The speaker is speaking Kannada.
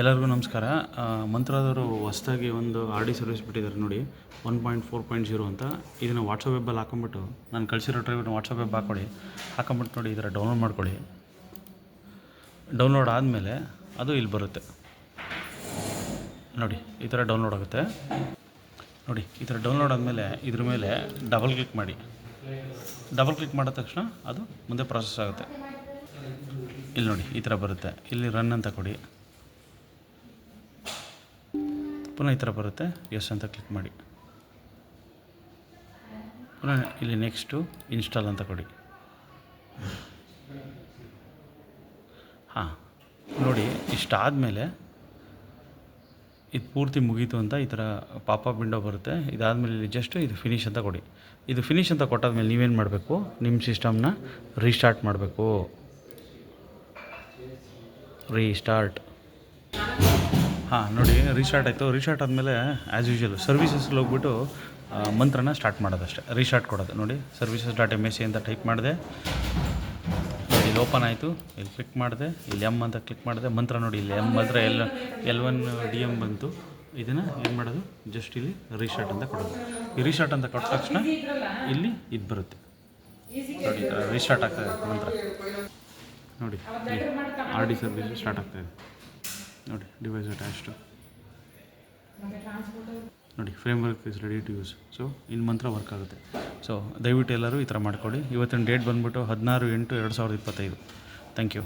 ಎಲ್ಲರಿಗೂ ನಮಸ್ಕಾರ. ಮಂತ್ರದವರು ಹೊಸದಾಗಿ ಒಂದು ಆರ್ ಡಿ ಸರ್ವಿಸ್ ಬಿಟ್ಟಿದ್ದಾರೆ ನೋಡಿ, 1.4.0 ಅಂತ. ಇದನ್ನು ವಾಟ್ಸಪ್ ವೆಬ್ಬಲ್ಲಿ ಹಾಕೊಂಬಿಟ್ಟು ನಾನು ಕಳಿಸಿರೋ ಡ್ರೈವರ್ನ ವಾಟ್ಸಪ್ ವೆಬ್ ಹಾಕೊಂಬಿಟ್ಟು ನೋಡಿ, ಈ ಥರ ಡೌನ್ಲೋಡ್ ಮಾಡ್ಕೊಳ್ಳಿ. ಡೌನ್ಲೋಡ್ ಆದಮೇಲೆ ಅದು ಇಲ್ಲಿ ಬರುತ್ತೆ ನೋಡಿ, ಈ ಥರ ಡೌನ್ಲೋಡ್ ಆಗುತ್ತೆ ನೋಡಿ. ಈ ಥರ ಡೌನ್ಲೋಡ್ ಆದಮೇಲೆ ಇದ್ರ ಮೇಲೆ ಡಬಲ್ ಕ್ಲಿಕ್ ಮಾಡಿ. ಡಬಲ್ ಕ್ಲಿಕ್ ಮಾಡಿದ ತಕ್ಷಣ ಅದು ಮುಂದೆ ಪ್ರಾಸೆಸ್ ಆಗುತ್ತೆ. ಇಲ್ಲಿ ನೋಡಿ, ಈ ಥರ ಬರುತ್ತೆ. ಇಲ್ಲಿ ರನ್ ಅಂತ ಕೊಡಿ. ಪುನಃ ಈ ಥರ ಬರುತ್ತೆ, ಎಸ್ ಅಂತ ಕ್ಲಿಕ್ ಮಾಡಿ. ಪುನಃ ಇಲ್ಲಿ ನೆಕ್ಸ್ಟು ಇನ್ಸ್ಟಾಲ್ ಅಂತ ಕೊಡಿ. ಹಾಂ ನೋಡಿ, ಇಷ್ಟಾದಮೇಲೆ ಇದು ಪೂರ್ತಿ ಮುಗೀತು ಅಂತ ಈ ಥರ ಪಾಪಪ್ ವಿಂಡೋ ಬರುತ್ತೆ. ಇದಾದಮೇಲೆ ಇಲ್ಲಿ ಜಸ್ಟ್ ಇದು ಫಿನಿಶ್ ಅಂತ ಕೊಡಿ. ಇದು ಫಿನಿಶ್ ಅಂತ ಕೊಟ್ಟಾದ್ಮೇಲೆ ನೀವೇನು ಮಾಡಬೇಕು, ನಿಮ್ಮ ಸಿಸ್ಟಮ್ನ ರೀಸ್ಟಾರ್ಟ್ ಮಾಡಬೇಕು. ರೀಸ್ಟಾರ್ಟ್. ಹಾಂ ನೋಡಿ, ರೀಸ್ಟಾರ್ಟ್ ಆಯಿತು. ರೀಸ್ಟಾರ್ಟ್ ಆದಮೇಲೆ ಆ್ಯಸ್ ಯೂಶುವಲ್ ಸರ್ವಿಸಸ್ಗೆ ಹೋಗ್ಬಿಟ್ಟು ಮಂತ್ರನ ಸ್ಟಾರ್ಟ್ ಮಾಡೋದಷ್ಟೇ, ರೀಸ್ಟಾರ್ಟ್ ಕೊಡೋದು. ನೋಡಿ, services.msc ಅಂತ ಟೈಪ್ ಮಾಡಿದೆ, ಇಲ್ಲಿ ಓಪನ್ ಆಯಿತು. ಇಲ್ಲಿ ಕ್ಲಿಕ್ ಮಾಡಿದೆ, ಇಲ್ಲಿ ಎಮ್ ಅಂತ ಕ್ಲಿಕ್ ಮಾಡಿದೆ. ಮಂತ್ರ ನೋಡಿ, ಇಲ್ಲಿ ಎಮ್ ಮಾತ್ರ L1 DM ಬಂತು. ಇದನ್ನು ಏನು ಮಾಡೋದು, ಜಸ್ಟ್ ಇಲ್ಲಿ ರೀಸ್ಟಾರ್ಟ್ ಅಂತ ಕೊಡೋದು. ಈ ರೀಸ್ಟಾರ್ಟ್ ಅಂತ ಕೊಟ್ಟ ತಕ್ಷಣ ಇಲ್ಲಿ ಇದು ಬರುತ್ತೆ ನೋಡಿ, ರೀಸ್ಟಾರ್ಟ್ ಆಗ್ತಾಯಿದೆ ಮಂತ್ರ. ನೋಡಿ, ಆರ್ ಡಿ ಸರ್ವಿಸ್ ಸ್ಟಾರ್ಟ್ ಆಗ್ತಾಯಿದೆ ನೋಡಿ. ಡಿವೈಸ್ ಅಟ್ಯಾಚ್ಡು ನೋಡಿ, framework is ready to use. So ಇನ್ನು ಮಂತ್ರ ವರ್ಕ್ ಆಗುತ್ತೆ. ಸೊ ದಯವಿಟ್ಟು ಎಲ್ಲರೂ ಈ ಥರ ಮಾಡ್ಕೊಳ್ಳಿ. ಇವತ್ತಿನ ಡೇಟ್ ಬಂದುಬಿಟ್ಟು 16/8/2025. Thank you.